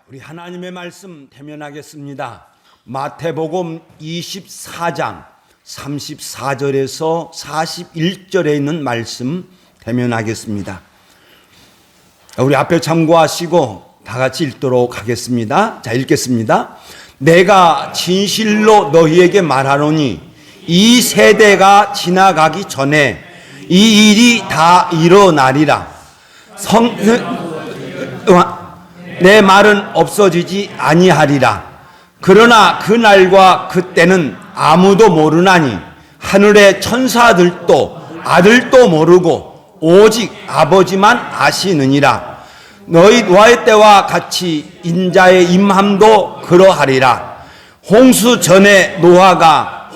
우리 하나님의 말씀 대면하겠습니다. 마태복음 24장 34절에서 41절에 있는 말씀 대면하겠습니다. 우리 앞에 참고하시고 다 같이 읽도록 하겠습니다. 자, 읽겠습니다. 내가 진실로 너희에게 말하노니 이 세대가 지나가기 전에 이 일이 다 일어나리라. 내 말은 없어지지 아니하리라. 그러나 그 날과 그때는 아무도 모르나니 하늘의 천사들도 아들도 모르고 오직 아버지만 아시느니라. 노아의 때와 같이 인자의 임함도 그러하리라. 홍수 전에 노아가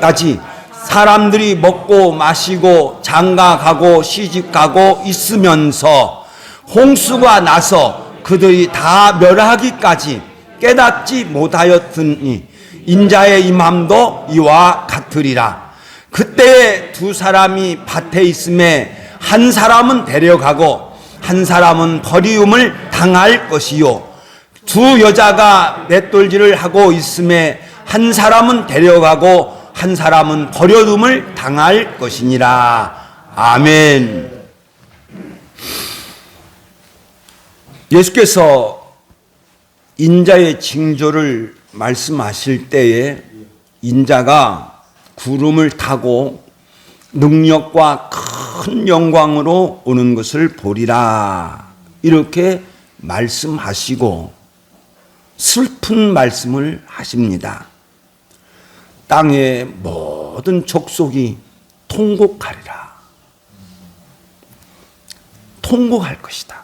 까지 사람들이 먹고 마시고 장가가고 시집가고 있으면서 홍수가 나서 그들이 다 멸하기까지 깨닫지 못하였으니 인자의 임함도 이와 같으리라. 그때에 두 사람이 밭에 있음에 한 사람은 데려가고 한 사람은 버리움을 당할 것이요, 두 여자가 맷돌질을 하고 있음에 한 사람은 데려가고 한 사람은 버려둠을 당할 것이니라. 아멘. 예수께서 인자의 징조를 말씀하실 때에 인자가 구름을 타고 능력과 큰 영광으로 오는 것을 보리라, 이렇게 말씀하시고 슬픈 말씀을 하십니다. 땅의 모든 족속이 통곡하리라. 통곡할 것이다.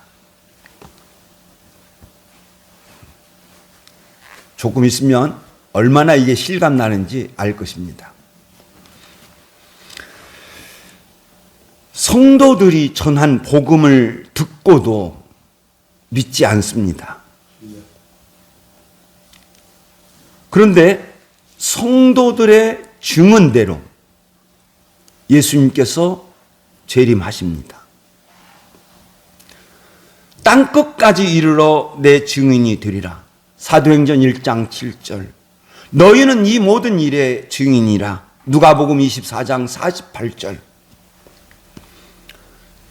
조금 있으면 얼마나 이게 실감나는지 알 것입니다. 성도들이 전한 복음을 듣고도 믿지 않습니다. 그런데 성도들의 증언대로 예수님께서 재림하십니다. 땅끝까지 이르러 내 증인이 되리라. 사도행전 1장 7절. 너희는 이 모든 일의 증인이라. 누가복음 24장 48절.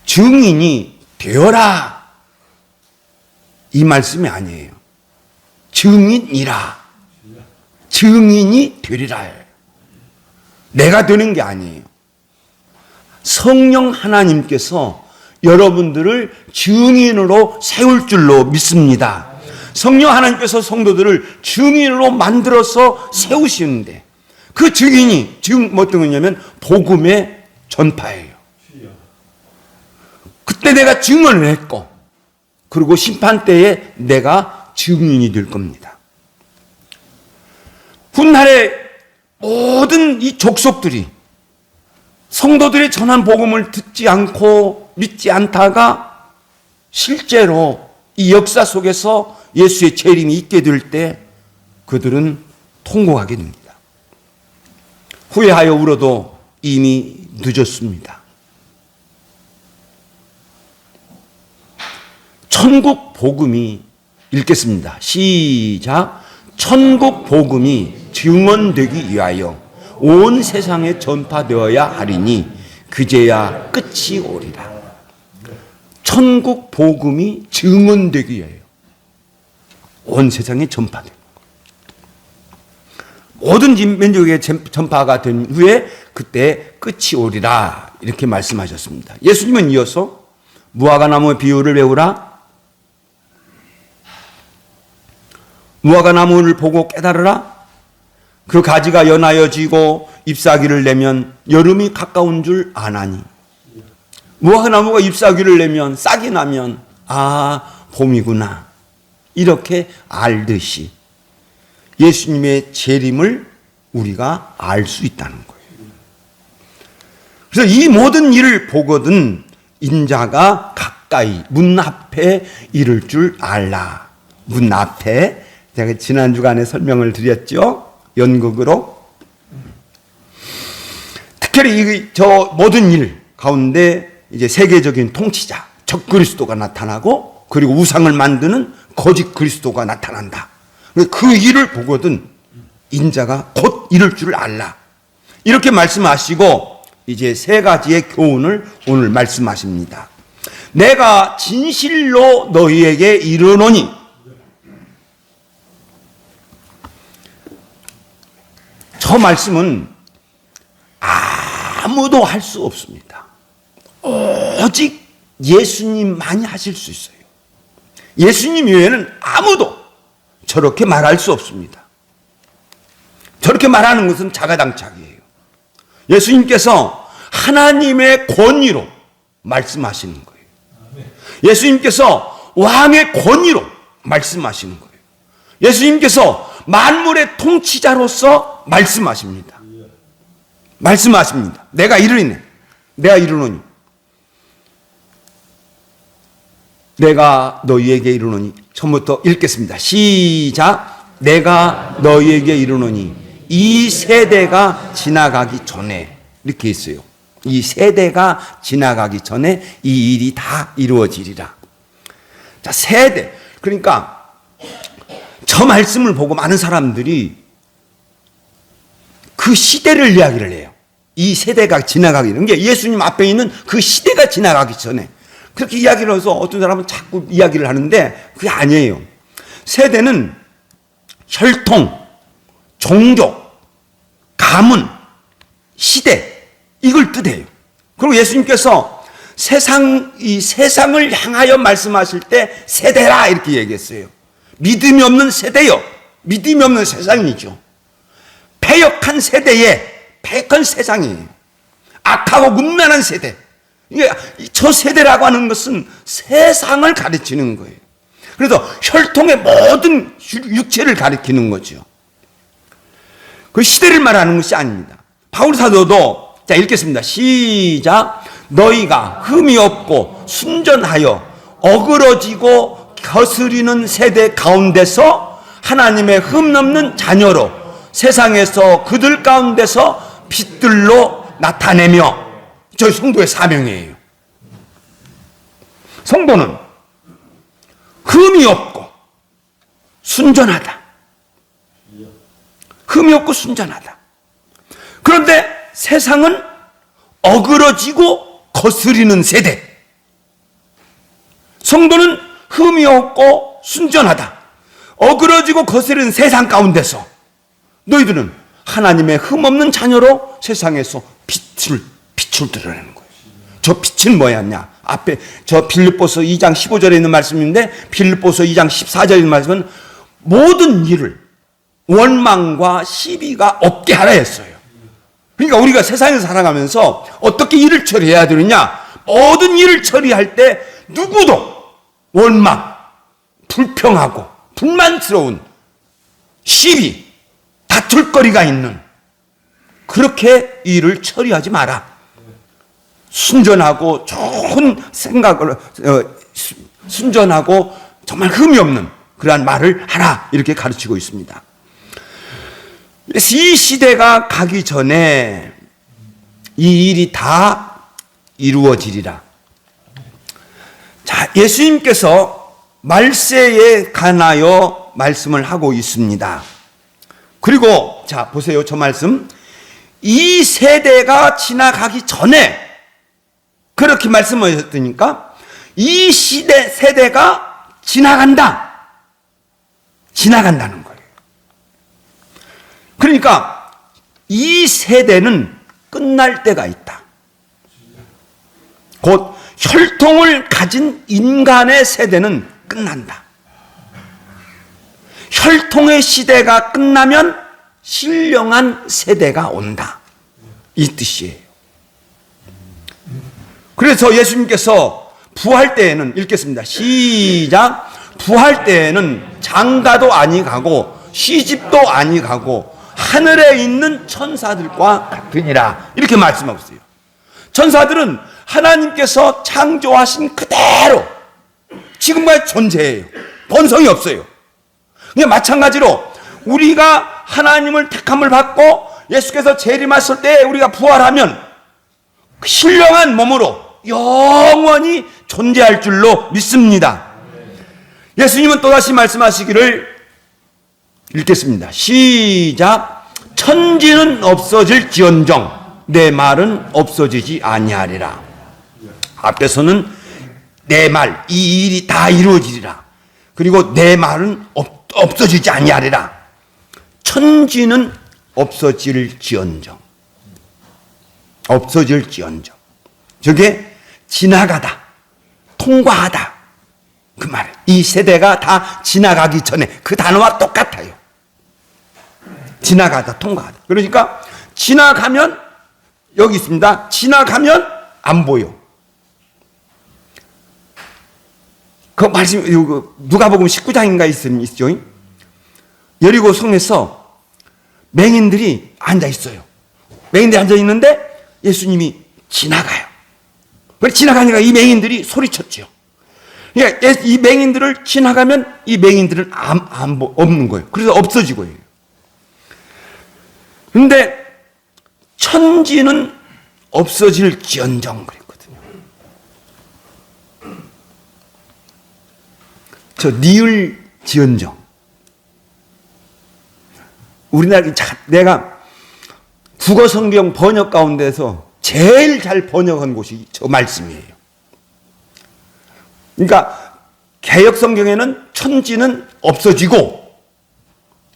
증인이 되어라, 이 말씀이 아니에요. 증인이라. 증인이 되리라. 내가 되는 게 아니에요. 성령 하나님께서 여러분들을 증인으로 세울 줄로 믿습니다. 성령 하나님께서 성도들을 증인으로 만들어서 세우시는데, 그 증인이 지금 어떤 거냐면 복음의 전파예요. 그때 내가 증언을 했고, 그리고 심판 때에 내가 증인이 될 겁니다. 훗날에 모든 이 족속들이 성도들의 전한 복음을 듣지 않고 믿지 않다가 실제로 이 역사 속에서 예수의 재림이 있게 될 때 그들은 통곡하게 됩니다. 후회하여 울어도 이미 늦었습니다. 천국 복음이, 읽겠습니다. 시작. 천국 복음이 증언되기 위하여 온 세상에 전파되어야 하리니 그제야 끝이 오리라. 천국 복음이 증언되기 위하여 온 세상에 전파된 모든 민족에게 전파가 된 후에 그때 끝이 오리라, 이렇게 말씀하셨습니다. 예수님은 이어서 무화과나무의 비유를 배우라. 무화과나무를 보고 깨달으라. 그 가지가 연하여 지고 잎사귀를 내면 여름이 가까운 줄 아나니. 무화과나무가 잎사귀를 내면, 싹이 나면 봄이구나, 이렇게 알듯이 예수님의 재림을 우리가 알 수 있다는 거예요. 그래서 이 모든 일을 보거든 인자가 가까이 문 앞에 이를 줄 알라. 문 앞에, 제가 지난 주간에 설명을 드렸죠, 연극으로. 특별히 저 모든 일 가운데 이제 세계적인 통치자 적그리스도가 나타나고, 그리고 우상을 만드는 거짓 그리스도가 나타난다. 그 일을 보거든 인자가 곧 이럴 줄 알라. 이렇게 말씀하시고 이제 세 가지의 교훈을 오늘 말씀하십니다. 내가 진실로 너희에게 이르노니, 저 말씀은 아무도 할 수 없습니다. 오직 예수님만이 하실 수 있어요. 예수님 외에는 아무도 저렇게 말할 수 없습니다. 저렇게 말하는 것은 자가당착이에요. 예수님께서 하나님의 권위로 말씀하시는 거예요. 예수님께서 왕의 권위로 말씀하시는 거예요. 예수님께서 만물의 통치자로서 말씀하십니다. 말씀하십니다. 내가 이르니, 내가 이르노니, 내가 너희에게 이르노니. 처음부터 읽겠습니다. 시작. 내가 너희에게 이르노니 이 세대가 지나가기 전에, 이렇게 있어요. 이 세대가 지나가기 전에 이 일이 다 이루어지리라. 자, 세대. 그러니까 저 말씀을 보고 많은 사람들이 그 시대를 이야기를 해요. 이 세대가 지나가기, 이런 게 예수님 앞에 있는 그 시대가 지나가기 전에 그렇게 이야기를 해서 어떤 사람은 자꾸 이야기를 하는데 그게 아니에요. 세대는 혈통, 종족, 가문, 시대, 이걸 뜻해요. 그리고 예수님께서 이 세상을 향하여 말씀하실 때 세대라 이렇게 얘기했어요. 믿음이 없는 세대요. 믿음이 없는 세상이죠. 패역한 세대에 패역한 세상이에요. 악하고 문란한 세대. 이게 저 세대라고 하는 것은 세상을 가르치는 거예요. 그래서 혈통의 모든 육체를 가리키는 거죠. 그 시대를 말하는 것이 아닙니다. 바울 사도도, 자, 읽겠습니다. 시작. 너희가 흠이 없고 순전하여 어그러지고 거스리는 세대 가운데서 하나님의 흠없는 자녀로 세상에서 그들 가운데서 빛들로 나타내며, 저희 성도의 사명이에요. 성도는 흠이 없고 순전하다. 흠이 없고 순전하다. 그런데 세상은 어그러지고 거스리는 세대. 성도는 흠이 없고 순전하다. 어그러지고 거스리는 세상 가운데서 너희들은 하나님의 흠없는 자녀로 세상에서 빛을 드러내는 거예요. 저 빛은 뭐였냐? 앞에 저 빌립보서 2장 15절에 있는 말씀인데, 빌립보서 2장 14절에 있는 말씀은 모든 일을 원망과 시비가 없게 하라 했어요. 그러니까 우리가 세상에서 살아가면서 어떻게 일을 처리해야 되느냐? 모든 일을 처리할 때 누구도 원망, 불평하고 불만스러운 시비, 다툴거리가 있는 그렇게 일을 처리하지 마라. 순전하고 좋은 생각을, 순전하고 정말 흠이 없는 그러한 말을 하라, 이렇게 가르치고 있습니다. 그래서 이 시대가 가기 전에 이 일이 다 이루어지리라. 자, 예수님께서 말세에 관하여 말씀을 하고 있습니다. 그리고 자, 보세요. 저 말씀. 이 세대가 지나가기 전에 그렇게 말씀하셨으니까 이 세대가 지나간다는 거예요. 그러니까 이 세대는 끝날 때가 있다. 곧 혈통을 가진 인간의 세대는 끝난다. 혈통의 시대가 끝나면 신령한 세대가 온다, 이 뜻이에요. 그래서 예수님께서 부활 때에는, 읽겠습니다. 시작. 부활 때에는 장가도 아니 가고 시집도 아니 가고 하늘에 있는 천사들과 같으니라, 이렇게 말씀하고 있어요. 천사들은 하나님께서 창조하신 그대로 지금까지 존재해요. 번성이 없어요. 그냥 마찬가지로 우리가 하나님을 택함을 받고 예수께서 재림하실 때 우리가 부활하면 신령한 몸으로 영원히 존재할 줄로 믿습니다. 예수님은 또다시 말씀하시기를 읽겠습니다. 시작. 천지는 없어질지언정 내 말은 없어지지 아니하리라. 앞에서는 내 말, 이 일이 다 이루어지리라. 그리고 내 말은 없어지지 아니하리라. 천지는 없어질지언정. 없어질지언정. 저게 지나가다, 통과하다. 그 말. 이 세대가 다 지나가기 전에 그 단어와 똑같아요. 지나가다, 통과하다. 그러니까 지나가면 여기 있습니다. 지나가면 안 보여. 그 말씀, 누가복음 19장인가 있죠? 여리고 성에서 맹인들이 앉아 있어요. 맹인들이 앉아 있는데 예수님이 지나가요. 그래서 지나가니까 이 맹인들이 소리쳤죠. 그러니까 이 맹인들을 지나가면 이 맹인들은 없는 거예요. 그래서 없어지고 해요. 그런데 천지는 없어질지언정 그랬거든요. 저 니을지언정. 우리나라 내가 국어 성경 번역 가운데서 제일 잘 번역한 곳이 저 말씀이에요. 그러니까 개역 성경에는 천지는 없어지고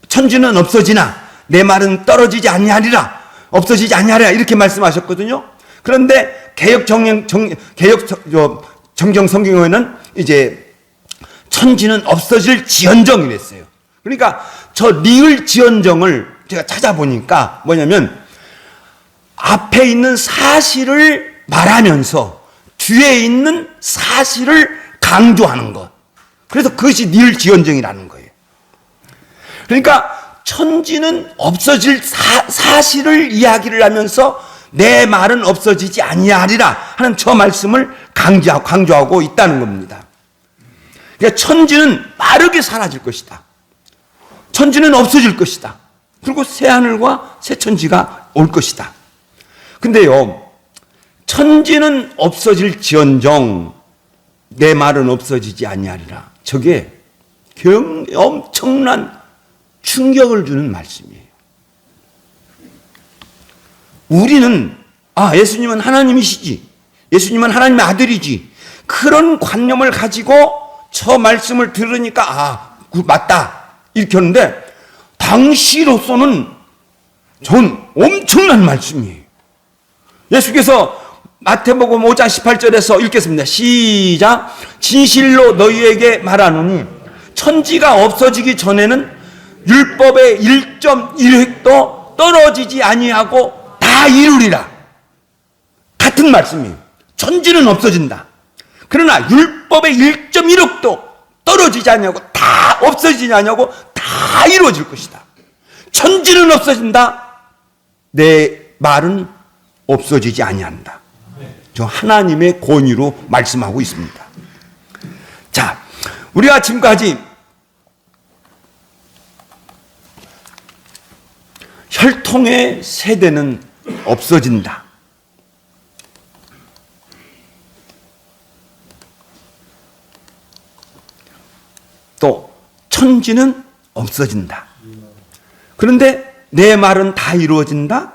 천지는 없어지나 내 말은 떨어지지 아니하리라. 없어지지 아니하리라. 이렇게 말씀하셨거든요. 그런데 개역 정경 성경에는 이제 천지는 없어질지언정 이랬어요. 그러니까 저 니을지언정을 제가 찾아보니까 뭐냐면 앞에 있는 사실을 말하면서 뒤에 있는 사실을 강조하는 것. 그래서 그것이 니을지언정이라는 거예요. 그러니까 천지는 없어질 사실을 이야기를 하면서 내 말은 없어지지 아니하리라 하는 저 말씀을 강조하고 있다는 겁니다. 그러니까 천지는 빠르게 사라질 것이다. 천지는 없어질 것이다. 그리고 새하늘과 새 천지가 올 것이다. 근데요, 천지는 없어질지언정 내 말은 없어지지 아니하리라. 저게 엄청난 충격을 주는 말씀이에요. 우리는 예수님은 하나님이시지, 예수님은 하나님의 아들이지, 그런 관념을 가지고 저 말씀을 들으니까 맞다 이렇게 하는데 당시로서는 전 엄청난 말씀이에요. 예수께서 마태복음 5장 18절에서 읽겠습니다. 시작. 진실로 너희에게 말하노니 천지가 없어지기 전에는 율법의 1.1획도 떨어지지 아니하고 다 이루리라. 같은 말씀이에요. 천지는 없어진다. 그러나 율법의 1.1획도 떨어지지 아니하고 다 없어지지 아니하고 다 이루어질 것이다. 천지는 없어진다. 내 말은 없어지지 아니한다. 저 하나님의 권위로 말씀하고 있습니다. 자, 우리가 지금까지 혈통의 세대는 없어진다. 또 천지는 없어진다. 그런데 내 말은 다 이루어진다.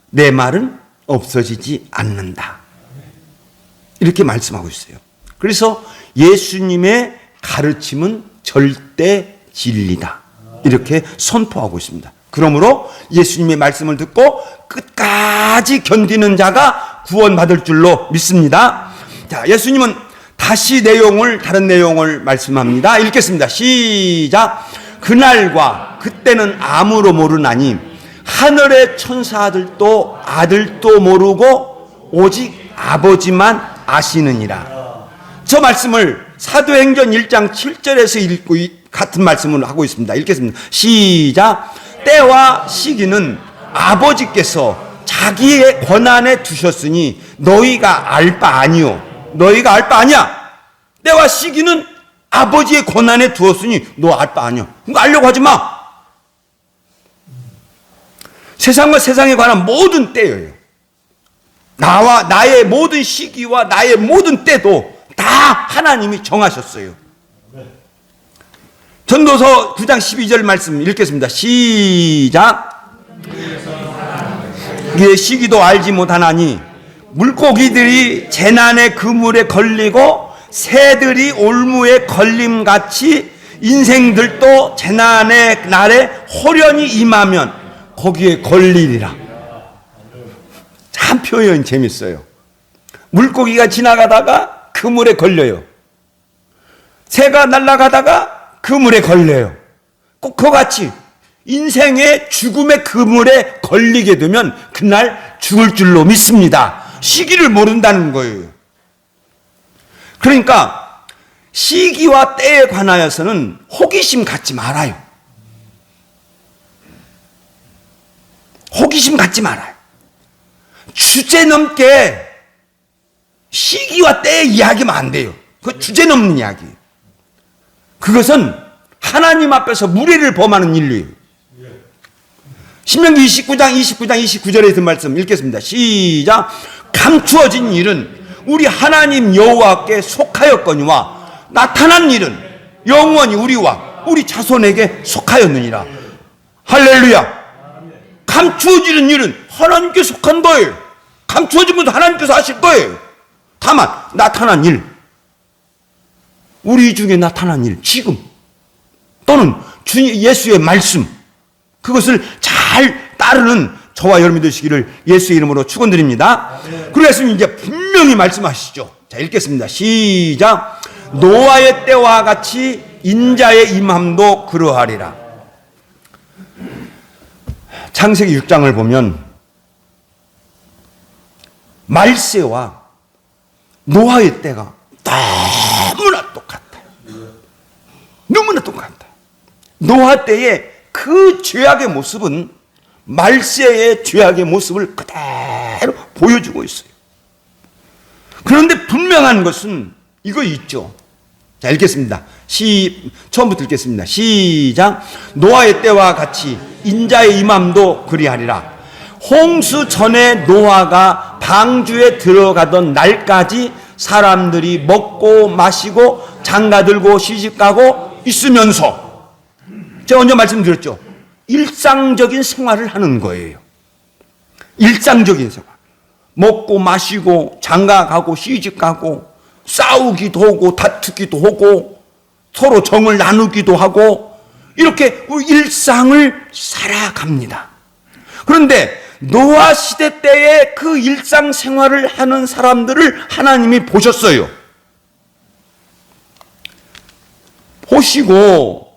내 말은 없어지지 않는다. 이렇게 말씀하고 있어요. 그래서 예수님의 가르침은 절대 진리다. 이렇게 선포하고 있습니다. 그러므로 예수님의 말씀을 듣고 끝까지 견디는 자가 구원받을 줄로 믿습니다. 자, 예수님은 다시 다른 내용을 말씀합니다. 읽겠습니다. 시작. 그날과 그때는 아무로 모르나니 하늘의 천사들도 아들도 모르고 오직 아버지만 아시느니라. 저 말씀을 사도행전 1장 7절에서 읽고 같은 말씀을 하고 있습니다. 읽겠습니다. 시작. 때와 시기는 아버지께서 자기의 권한에 두셨으니 너희가 알 바 아니요. 너희가 알 바 아니야. 때와 시기는 아버지의 권한에 두었으니 너 알 바 아니야. 그거 알려고 하지 마. 세상과 세상에 관한 모든 때예요. 나의 모든 시기와 나의 모든 때도 다 하나님이 정하셨어요. 전도서 9장 12절 말씀 읽겠습니다. 시작. 이게 시기도 알지 못하나니 물고기들이 재난의 그물에 걸리고 새들이 올무에 걸림같이 인생들도 재난의 날에 호련히 임하면 거기에 걸리리라. 참 표현 재밌어요. 물고기가 지나가다가 그물에 걸려요. 새가 날아가다가 그물에 걸려요. 꼭 그같이 인생의 죽음의 그물에 걸리게 되면 그날 죽을 줄로 믿습니다. 시기를 모른다는 거예요. 그러니까 시기와 때에 관하여서는 호기심 갖지 말아요. 호기심 갖지 말아요. 주제 넘게 시기와 때에 이야기하면 안 돼요. 그거 주제 넘는 이야기. 그것은 하나님 앞에서 무례를 범하는 일이에요. 신명기 29장 29절에 든 말씀 읽겠습니다. 시작. 감추어진 일은 우리 하나님 여호와께 속하였거니와 나타난 일은 영원히 우리와 우리 자손에게 속하였느니라. 할렐루야. 감추어지는 일은 하나님께 속한 거예요. 감추어진 것도 하나님께서 하실 거예요. 다만 나타난 일, 우리 중에 나타난 일, 지금 또는 주님 예수의 말씀, 그것을 잘 따르는 저와 여러분이 되시기를 예수의 이름으로 축원드립니다. 그래서 이제 분명히 말씀하시죠. 자, 읽겠습니다. 시작. 노아의 때와 같이 인자의 임함도 그러하리라. 창세기 6장을 보면 말세와 노아의 때가 너무나 똑같아요. 너무나 똑같아요. 노아 때의 그 죄악의 모습은 말세의 죄악의 모습을 그대로 보여주고 있어요. 그런데 분명한 것은 이거 있죠. 자, 읽겠습니다. 처음부터 읽겠습니다. 시작. 노아의 때와 같이 인자의 임함도 그리하리라. 홍수 전에 노아가 방주에 들어가던 날까지 사람들이 먹고 마시고 장가들고 시집가고 있으면서, 제가 먼저 말씀드렸죠. 일상적인 생활을 하는 거예요. 일상적인 생활. 먹고 마시고 장가가고 시집가고 싸우기도 하고 다투기도 하고 서로 정을 나누기도 하고 이렇게 일상을 살아갑니다. 그런데 노아 시대 때의 그 일상생활을 하는 사람들을 하나님이 보셨어요. 보시고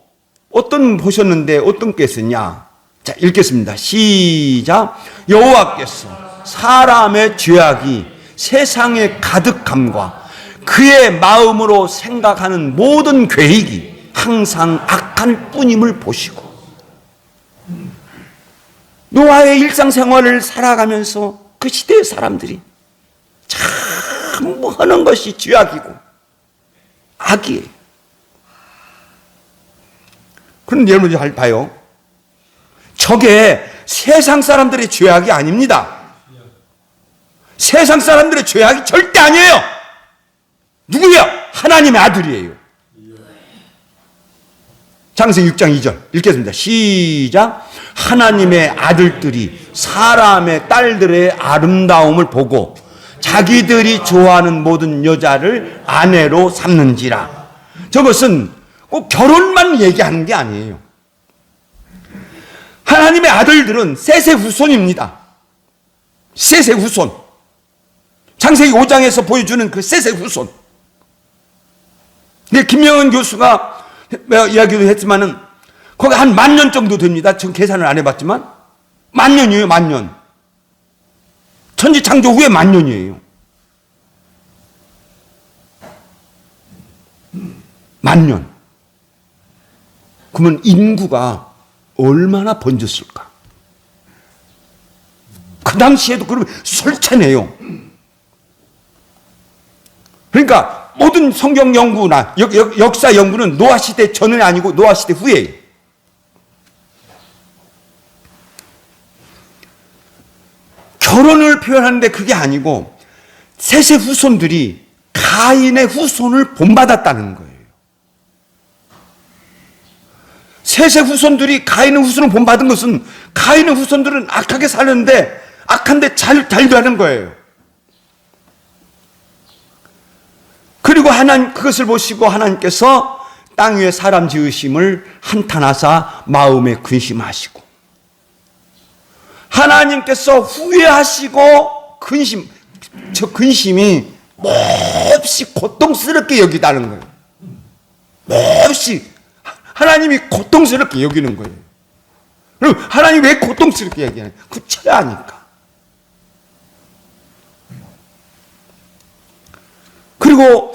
보셨는데 어떤 게 있었냐? 자, 읽겠습니다. 시작. 여호와께서 사람의 죄악이 세상에 가득함과 그의 마음으로 생각하는 모든 계획이 항상 악할 뿐임을 보시고, 노아의 일상생활을 살아가면서 그 시대의 사람들이 참 하는 것이 죄악이고 악이에요. 그런데 여러분들 잘 봐요. 저게 세상 사람들의 죄악이 아닙니다. 세상 사람들의 죄악이 절대 아니에요. 누구야? 하나님의 아들이에요. 창세기 6장 2절 읽겠습니다. 시작. 하나님의 아들들이 사람의 딸들의 아름다움을 보고 자기들이 좋아하는 모든 여자를 아내로 삼는지라. 저것은 꼭 결혼만 얘기하는 게 아니에요. 하나님의 아들들은 셋의 후손입니다. 셋의 후손. 창세기 5장에서 보여주는 그 셋의 후손. 근데 김명은 교수가 이야기도 했지만은 거기 한 10,000년 정도 됩니다. 지금 계산을 안 해봤지만 10,000년이에요. 10,000년. 천지 창조 후에 10,000년이에요. 10,000년. 그러면 인구가 얼마나 번졌을까? 그 당시에도 그러면 설찬해요. 그러니까 모든 성경 연구나 역사 연구는 노아 시대 전은 아니고 노아 시대 후예요. 결혼을 표현하는데 그게 아니고 셋의 후손들이 가인의 후손을 본받았다는 거예요. 셋의 후손들이 가인의 후손을 본받은 것은 가인의 후손들은 악하게 살았는데 악한데 잘 되는 거예요. 그리고 하나님 그것을 보시고 하나님께서 땅 위에 사람 지으심을 한탄하사 마음에 근심하시고, 하나님께서 후회하시고 저 근심이 몹시 고통스럽게 여기다는 거예요. 몹시 하나님이 고통스럽게 여기는 거예요. 그럼 하나님이 왜 고통스럽게 여기냐면 그 쳐야 하니까. 그리고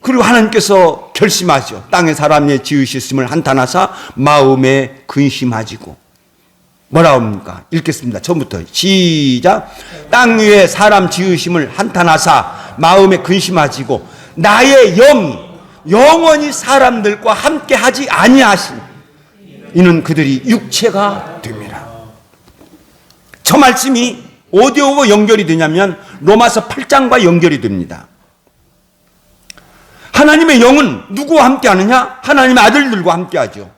하나님께서 결심하죠. 땅에 사람의 지으셨음을 한탄하사 마음에 근심하시고. 뭐라 합니까? 읽겠습니다. 처음부터 시작. 땅 위에 사람 지으심을 한탄하사 마음에 근심하시고 나의 영이 영원히 사람들과 함께 하지 아니하신 이는 그들이 육체가 됩니다. 저 말씀이 어디하고 연결이 되냐면 로마서 8장과 연결이 됩니다. 하나님의 영은 누구와 함께 하느냐? 하나님의 아들들과 함께 하죠.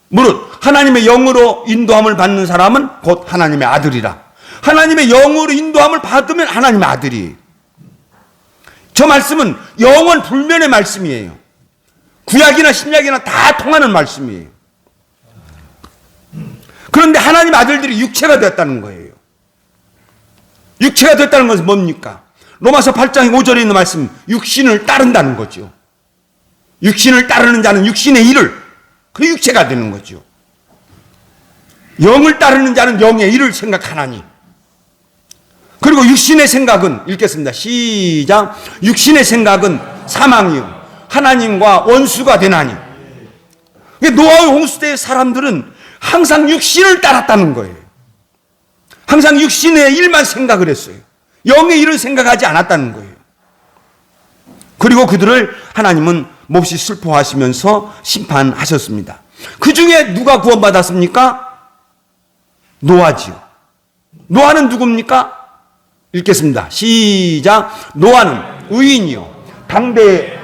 물론 하나님의 영으로 인도함을 받는 사람은 곧 하나님의 아들이라. 하나님의 영으로 인도함을 받으면 하나님의 아들이에요. 저 말씀은 영원 불면의 말씀이에요. 구약이나 신약이나 다 통하는 말씀이에요. 그런데 하나님의 아들들이 육체가 되었다는 거예요. 육체가 됐다는 것은 뭡니까? 로마서 8장 5절에 있는 말씀, 육신을 따른다는 거죠. 육신을 따르는 자는 육신의 일을, 그 육체가 되는 거죠. 영을 따르는 자는 영의 일을 생각하나니. 그리고 육신의 생각은, 읽겠습니다. 시작. 육신의 생각은 사망이요 하나님과 원수가 되나니. 노아의 홍수 때의 사람들은 항상 육신을 따랐다는 거예요. 항상 육신의 일만 생각을 했어요. 영의 일을 생각하지 않았다는 거예요. 그리고 그들을 하나님은 몹시 슬퍼하시면서 심판하셨습니다. 그 중에 누가 구원받았습니까? 노아지요. 노아는 누굽니까? 읽겠습니다. 시작. 노아는 의인이요 당대의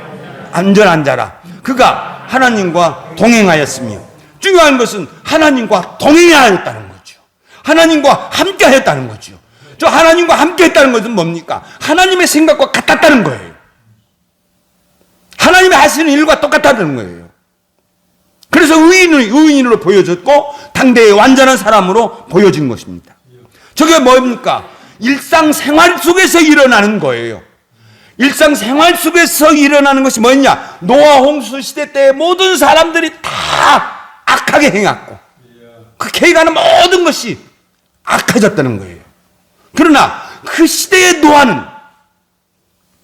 안전한 자라. 그가 하나님과 동행하였으며, 중요한 것은 하나님과 동행하였다는 거죠. 하나님과 함께 하였다는 거죠. 저 하나님과 함께 했다는 것은 뭡니까? 하나님의 생각과 같았다는 거예요. 하나님이 하시는 일과 똑같다는 거예요. 그래서 의인으로 보여졌고 당대의 완전한 사람으로 보여진 것입니다. 저게 뭡니까? 일상생활 속에서 일어나는 거예요. 일상생활 속에서 일어나는 것이 뭐냐? 노아 홍수 시대 때 모든 사람들이 다 악하게 행했고 그 행하는 모든 것이 악해졌다는 거예요. 그러나 그 시대의 노아는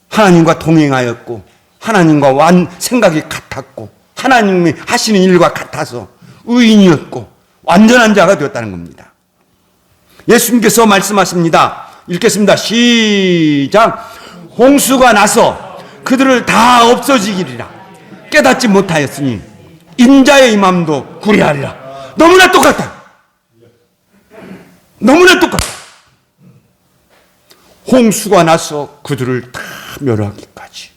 하나님과 동행하였고 하나님과 생각이 같았고 하나님이 하시는 일과 같아서 의인이었고 완전한 자가 되었다는 겁니다. 예수님께서 말씀하십니다. 읽겠습니다. 시작. 홍수가 나서 그들을 다 없어지기리라 깨닫지 못하였으니 인자의 임함도 구리하리라. 너무나 똑같다. 너무나 똑같다. 홍수가 나서 그들을 다 멸하기까지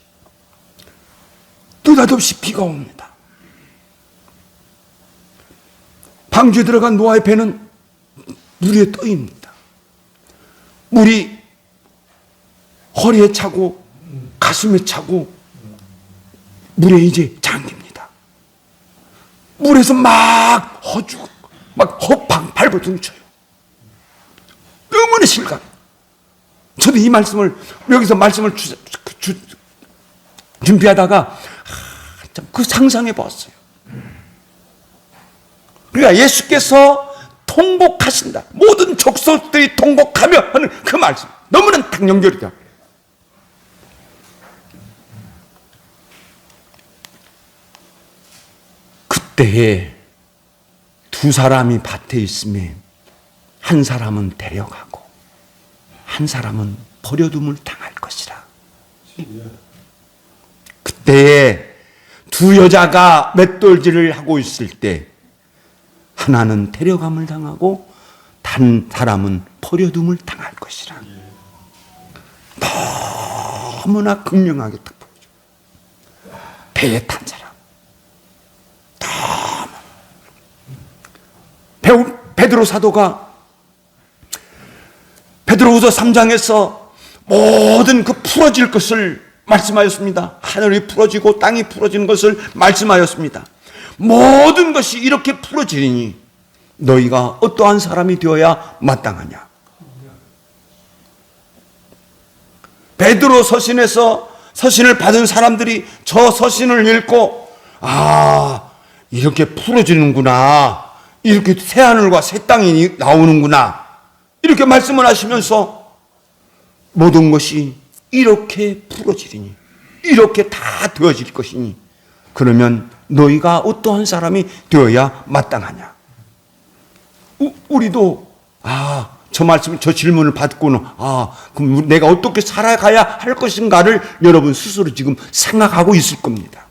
느닷없이 비가 옵니다. 방주에 들어간 노아의 배는 물 위에 떠입니다. 물이 허리에 차고 가슴에 차고 물에 이제 잠깁니다. 물에서 막 허죽 막 허팡 발버둥쳐요. 너무나 실감. 저도 이 말씀을 여기서 말씀을 준비하다가 참 그 상상해 봤어요. 그러니까 예수께서 통곡하신다. 모든 족속들이 통곡하며 하는 그 말씀 너무나 딱 연결이 돼요. 그때에 두 사람이 밭에 있음에 한 사람은 데려가고 한 사람은 버려둠을 당할 것이라. 그때에 두 여자가 맷돌질을 하고 있을 때 하나는 데려감을 당하고 단 사람은 버려둠을 당할 것이라. 너무나 극명하게 딱 보여줘. 배에 탄 사람 너무 베드로 사도가 베드로후서 3장에서 모든 그 풀어질 것을 말씀하였습니다. 하늘이 풀어지고 땅이 풀어지는 것을 말씀하였습니다. 모든 것이 이렇게 풀어지니 너희가 어떠한 사람이 되어야 마땅하냐. 베드로 서신에서 서신을 받은 사람들이 저 서신을 읽고 이렇게 풀어지는구나, 이렇게 새하늘과 새 땅이 나오는구나, 이렇게 말씀을 하시면서 모든 것이 이렇게 풀어지리니, 이렇게 다 되어질 것이니 그러면 너희가 어떠한 사람이 되어야 마땅하냐. 우리도 저 말씀, 저 질문을 받고는 그럼 내가 어떻게 살아가야 할 것인가를 여러분 스스로 지금 생각하고 있을 겁니다.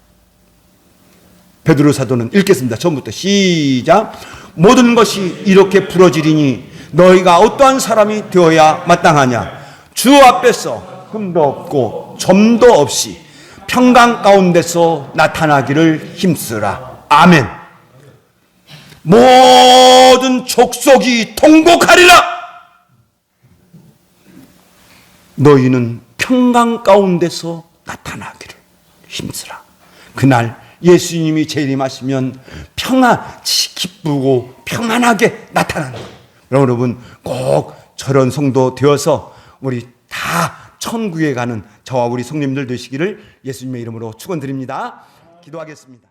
베드로 사도는 읽겠습니다. 처음부터 시작. 모든 것이 이렇게 풀어지리니 너희가 어떠한 사람이 되어야 마땅하냐. 주 앞에서 흠도 없고 점도 없이 평강 가운데서 나타나기를 힘쓰라. 아멘. 모든 족속이 통곡하리라. 너희는 평강 가운데서 나타나기를 힘쓰라. 그날 예수님이 재림하시면 기쁘고 평안하게 나타나는 거예요. 여러분 꼭 저런 성도 되어서 우리 다 천국에 가는 저와 우리 성님들 되시기를 예수님의 이름으로 축원드립니다. 기도하겠습니다.